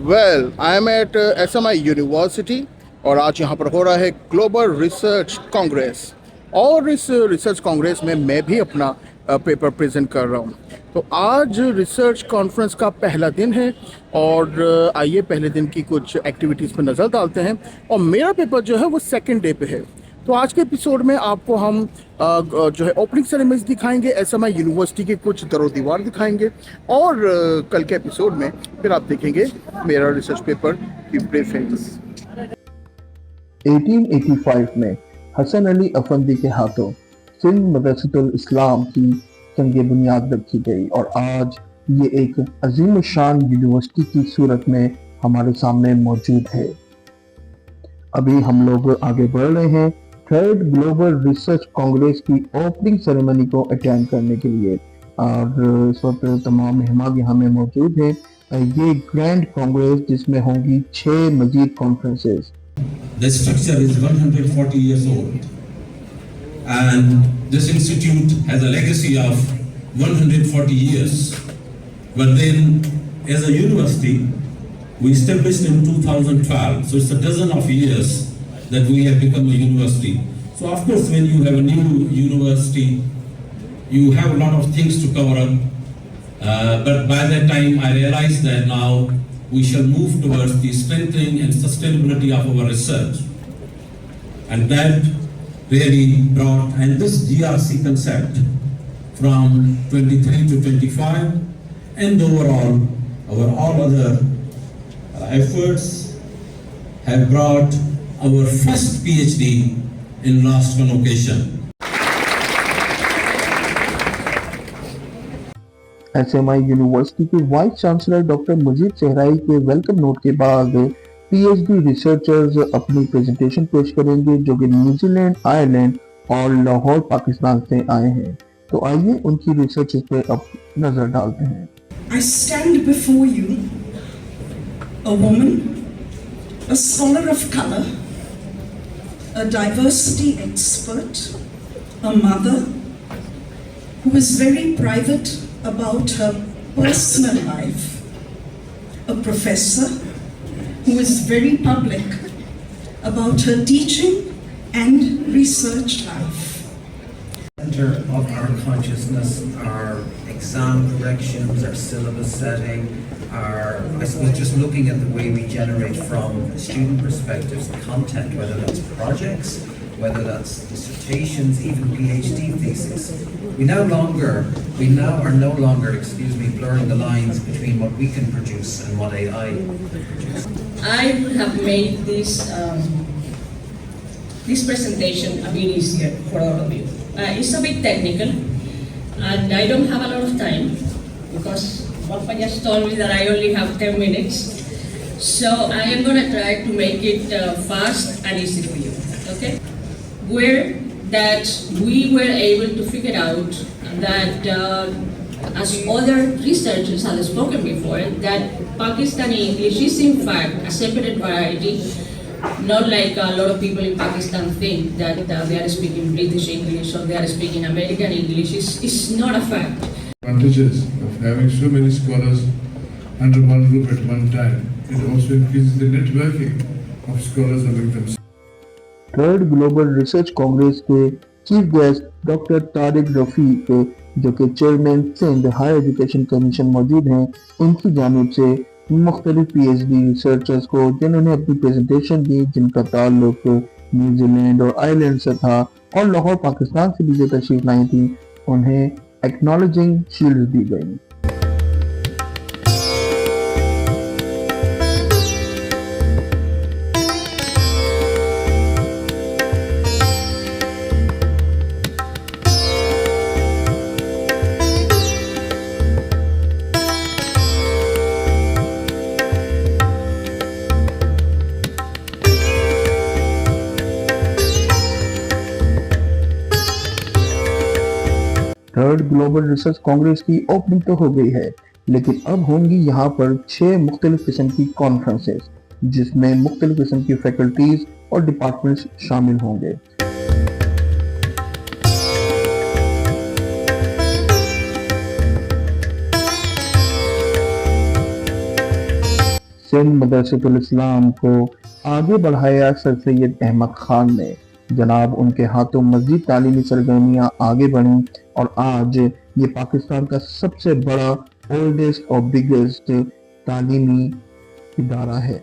Well I am at SMI university और आज यहाँ पर हो रहा है ग्लोबल रिसर्च कांग्रेस और इस रिसर्च कांग्रेस में मैं भी अपना पेपर प्रेजेंट कर रहा हूँ। तो आज रिसर्च कॉन्फ्रेंस का पहला दिन है और आइए पहले दिन की कुछ एक्टिविटीज़ पर नज़र डालते हैं। और मेरा पेपर जो है वो सेकंड डे पे है। तो आज के एपिसोड में आपको हम जो है ओपनिंग सेरेमनीज दिखाएंगे, SMI यूनिवर्सिटी के कुछ दरो दीवार दिखाएंगे और कल के एपिसोड में फिर आप देखेंगे मेरा रिसर्च पेपर की ब्रीफिंग्स। 1885 में हसन अली अफंदी के हाथों सिंध मदरसतुल इस्लाम की संग बुनियाद रखी गई और आज ये एक अजीम शान यूनिवर्सिटी की सूरत में हमारे सामने मौजूद है। अभी हम लोग आगे बढ़ रहे हैं थर्ड ग्लोबल रिसर्च कांग्रेस की ओपनिंग सेरेमनी को अटेंड करने के लिए और इस वक्त तमाम मेहमान यहाँ में मौजूद हैं। ये ग्रैंड कांग्रेस जिसमें होंगी 6 मजीद conferences. The structure is 140 years old and this institute has a legacy of 140 years. But then as a university, we established in 2012, so it's a dozen of years that we have become a university. So of course when you have a new university, you have a lot of things to cover up. But by that time I realized that now we shall move towards the strengthening and sustainability of our research. And that really brought, and this GRC concept from 23 to 25 and overall our all other efforts have brought our first PhD in last convocation. SMI university के vice chancellor doctor मजीद सहराई के welcome note के बाद PhD researchers अपनी presentation पेश करेंगे जो कि New Zealand, Ireland और लाहौर पाकिस्तान से आए हैं। तो आइए उनकी रिसर्च पे अब नजर डालते हैं। I stand before you a woman, a scholar of color, a diversity expert, a mother who is very private about her personal life, a professor who is very public about her teaching and research life. Center of our consciousness, our exam corrections, our syllabus setting, I suppose just looking at the way we generate from student perspectives the content, whether that's projects, whether that's dissertations, even PhD theses. We now are no longer, blurring the lines between what we can produce and what AI can produce. I have made this presentation a bit easier for all of you. It's a bit technical, and I don't have a lot of time because Rafa just told me that I only have 10 minutes. So I am going to try to make it fast and easy for you. Okay? We were able to figure out that, as other researchers have spoken before, that Pakistani English is in fact a separate variety. Not like a lot of people in Pakistan think that they are speaking British English or they are speaking American English. It's not a fact. Advantages of having so many scholars under one roof at one time. It also increases the networking of scholars among themselves. Third global research congress के chief guest doctor Tariq Rafiq जो कि chairman Sindh higher education commission मौजूद हैं, इनकी जानिब से मुख्तलिफ PhD researchers को जिन्होंने अपनी प्रेजेंटेशन दी, जिनका ताल्लुक न्यूजीलैंड और आयरलैंड से था और लाहौर पाकिस्तान से भी जो तशरीफ लाई थी, उन्हें एक्नॉलेजिंग शील्ड दी गई। थर्ड ग्लोबल रिसर्च कांग्रेस की ओपनिंग तो हो गई है, लेकिन अब होंगी यहाँ पर 6 मुख्तलिफ किस्म की कॉन्फ्रेंसेस जिसमें मुख्तलिफ किस्म की फैकल्टीज और डिपार्टमेंट्स शामिल होंगे। सिंध मदरसतुल इस्लाम को आगे बढ़ाया सर सैयद अहमद खान ने। जनाब उनके हाथों मजीद तालीमी सरगर्मियाँ आगे बढ़ी और आज ये पाकिस्तान का सबसे बड़ा ओल्डेस्ट और बिगेस्ट तालीमी इदारा है,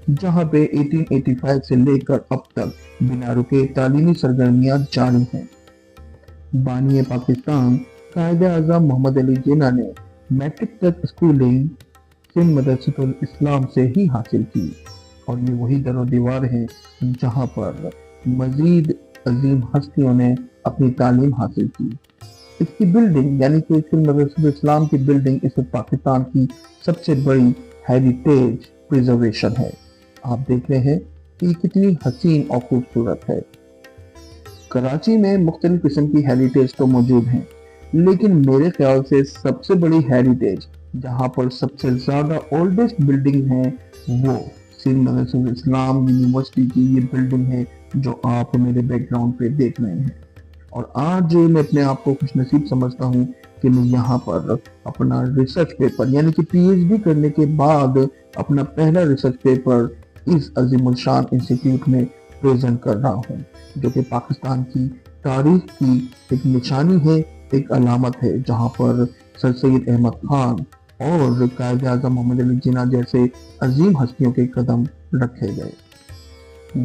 जहाँ पे 1885 से लेकर अब तक बिना रुके तालीमी सरगर्मियाँ जारी हैं। बानी पाकिस्तान कायदे आज़म मोहम्मद अली जिन्ना ने मैट्रिक तक स्कूलिंग सिंध मदरसतुल इस्लाम से ही हासिल की और ये वही दरो दीवार है जहाँ पर मजीद अजीम हस्तियों ने अपनी तालीम हासिल की। इसकी बिल्डिंग यानी कि सिंध मदरसतुल इस्लाम की बिल्डिंग इस वक्त पाकिस्तान की सबसे बड़ी हेरिटेज प्रिजर्वेशन है। आप देख रहे हैं कि कितनी हसीन और खूबसूरत है। कराची में मुख्तलिफ किस्म की हेरिटेज तो मौजूद हैं, लेकिन मेरे ख्याल से सबसे बड़ी हेरिटेज जहाँ पर सबसे ज़्यादा ओल्डेस्ट बिल्डिंग है वो सिंध मदरसतुल इस्लाम यूनिवर्सिटी की ये बिल्डिंग है जो आप मेरे बैकग्राउंड पे देख रहे हैं। और आज मैं अपने आप को खुशनसीब समझता हूँ कि मैं यहाँ पर अपना रिसर्च पेपर यानी कि पीएचडी करने के बाद अपना पहला रिसर्च पेपर इस अजीमुल-शान इंस्टीट्यूट में प्रेजेंट कर रहा हूँ, जो कि पाकिस्तान की तारीख की एक निशानी है, एक अलामत है, जहाँ पर सर सैयद अहमद खान और कायदे आज़म मोहम्मद अली जिन्ना जैसे अजीम हस्तियों के कदम रखे गए।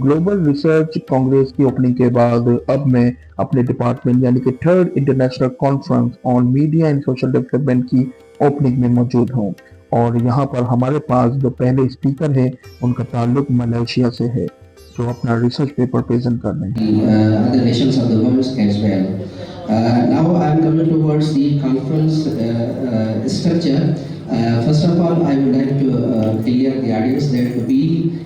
ग्लोबल रिसर्च कांग्रेस की ओपनिंग के बाद अब मैं अपने डिपार्टमेंट यानी कि third international conference on media and social development की ओपनिंग में मौजूद हूँ और यहाँ पर हमारे पास जो पहले स्पीकर हैं उनका ताल्लुक मलेशिया से है, जो अपना रिसर्च पेपर प्रेजेंट कर रहे हैं। other nations of the world as well. Now I am coming towards the conference structure. First of all, I would like to clear the audience that we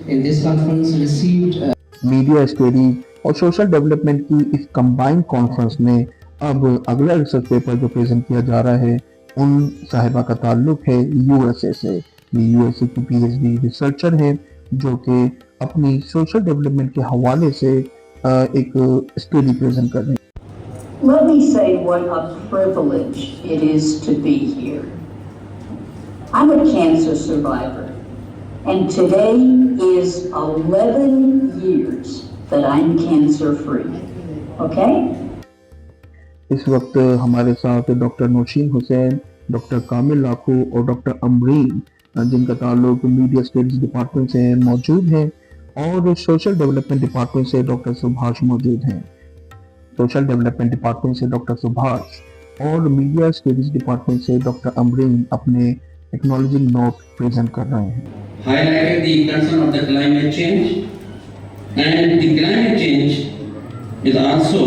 in this conference received media studies और social development की इस combined conference में अब अगला research paper जो present किया जा रहा है उन साहिबा का ताल्लुक है यूएसए से। ये यूएसए की पीएचडी रिसर्चर है जो कि अपनी सोशल डेवलपमेंट के हवाले से एक स्टडी प्रेजेंट कर रहे हैं। Let me say what a privilege it is to be here. I'm a cancer survivor, and today is 11 years that I'm cancer free. Okay? इस वक्त हमारे साथ डॉक्टर नौशीन हुसैन, डॉक्टर कामिल लाखू और डॉक्टर अमरीन जिनका ताल्लुक मीडिया स्टडीज डिपार्टमेंट से मौजूद हैं और सोशल डेवलपमेंट डिपार्टमेंट से डॉक्टर सुभाष मौजूद हैं। सोशल डेवलपमेंट डिपार्टमेंट से डॉक्टर सुभाष और मीडिया स्टडीज डिपार्टमेंट से डॉक्टर अमरीन अपने एक्नॉलेजिंग नोट प्रेजेंट कर रहे हैं। Highlighted the concern of the climate change, and the climate change is also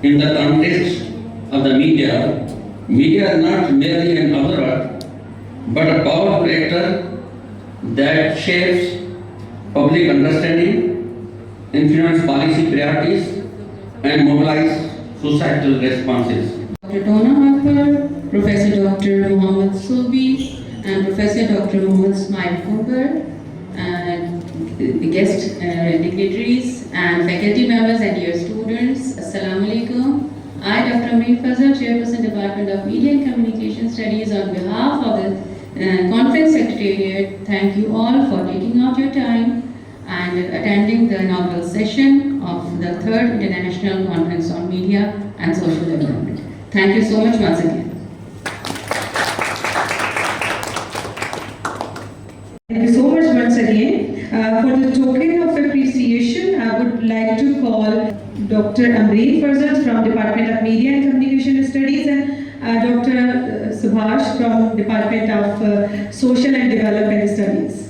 in the context of the media. Media is not merely an observer, but a powerful actor that shapes public understanding, influence policy priorities, and mobilize societal responses. Dr. Donna Harper, Professor Dr. Muhammad Subi, and Professor Dr. Muhammad Ismail Cooper, and the guest dignitaries and faculty members and dear students, Assalamu alaikum. I, Dr. Ameen Fazal, Chairperson, Department of Media and Communication Studies, on behalf of the Conference Secretariat, thank you all for taking out your time and attending the inaugural session of the 3rd International Conference on Media and Social Development. Thank you so much once again. Thank you so much once again. For the token of appreciation, I would like to call Dr. Amreen Farzad from Department of Media and Communication Studies and Dr. Subhash from Department of Social and Development Studies.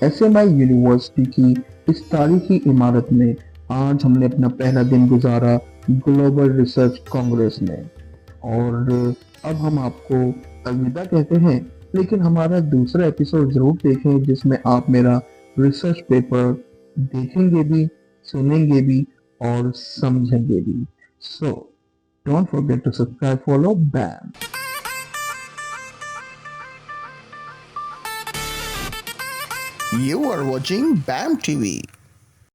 SMI university की इस तारीखी इमारत में आज हमने अपना पहला दिन गुजारा ग्लोबल रिसर्च कांग्रेस में और अब हम आपको अलविदा कहते हैं, लेकिन हमारा दूसरा एपिसोड जरूर देखें जिसमें आप मेरा रिसर्च पेपर देखेंगे भी, सुनेंगे भी और समझेंगे भी। So don't forget to subscribe, follow, bam. You are watching BAM TV.